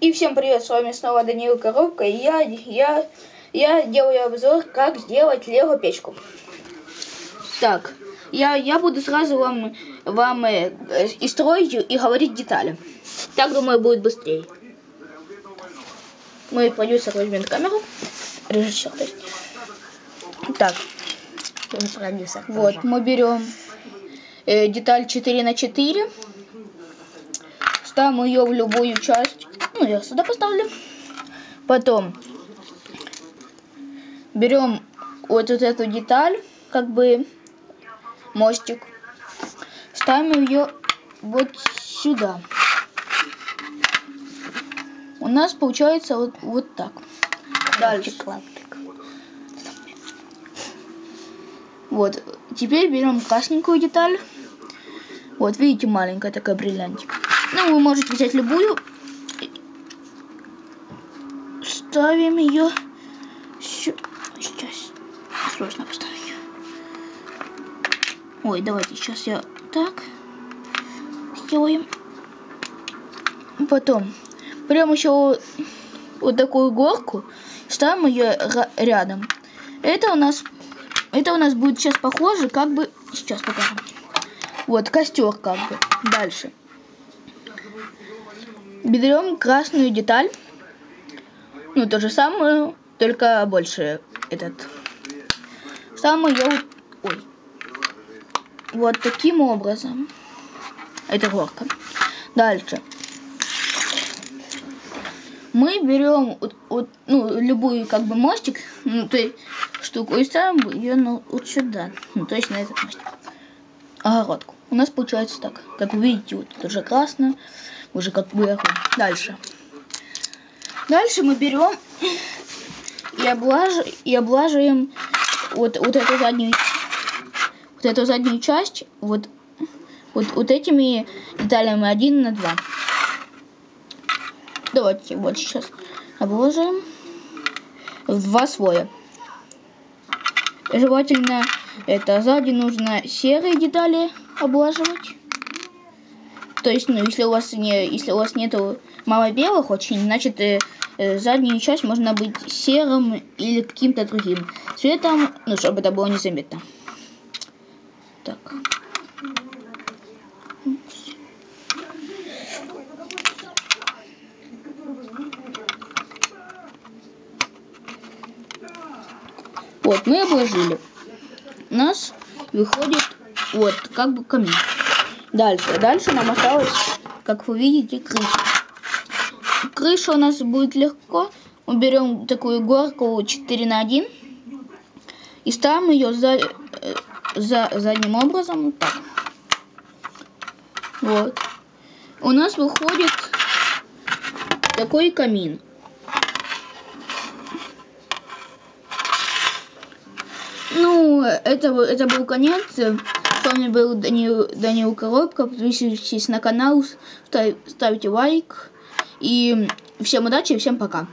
И всем привет, с вами снова Даниил Коробка, и я делаю обзор, как сделать лего печку. Так, я буду сразу вам и строить, и говорить детали. Так, думаю, будет быстрее. Мы продюсер возьмем камеру, режиссер. Так, вот, мы берем деталь 4×4. Ставим ее в любую часть. Ну, я сюда поставлю. Потом берем вот эту деталь, как бы мостик. Ставим ее вот сюда. У нас получается вот так. Дальше. Вот. Теперь берем красненькую деталь. Вот, видите, маленькая такая бриллиантик. Ну, вы можете взять любую. Ставим ее. Сейчас сложно поставить. Ой, давайте сейчас я так сделаем. Потом берем еще вот такую горку, ставим ее рядом. Это у нас будет сейчас похоже, как бы, сейчас покажем. Вот костер, как бы. Дальше берем красную деталь, ну то же самое, только больше ставим ее вот таким образом. Это горка. Дальше мы берем любую как бы мостик, то есть штуку, и ставим ее вот сюда, то есть на этот мостик. Огородку. У нас получается так, как вы видите, вот тут уже красное, уже как бы. Дальше мы берем и облаживаем вот эту заднюю часть вот этими деталями 1 на 2. Давайте вот сейчас обложим в 2 слоя. Желательно сзади нужно серые детали облаживать. То есть, если у вас нету мало белых очень, значит заднюю часть можно быть серым или каким-то другим цветом, чтобы это было незаметно. Так. Вот, мы обложили. У нас выходит вот как бы камин. Дальше нам осталось, как вы видите, крыша. Крыша у нас будет легко. Мы берем такую горку 4×1 и ставим ее задним образом. Так. Вот. У нас выходит такой камин. Ну, это был конец. С вами был Даниил Коробка. Подписывайтесь на канал, ставьте лайк. И всем удачи и всем пока.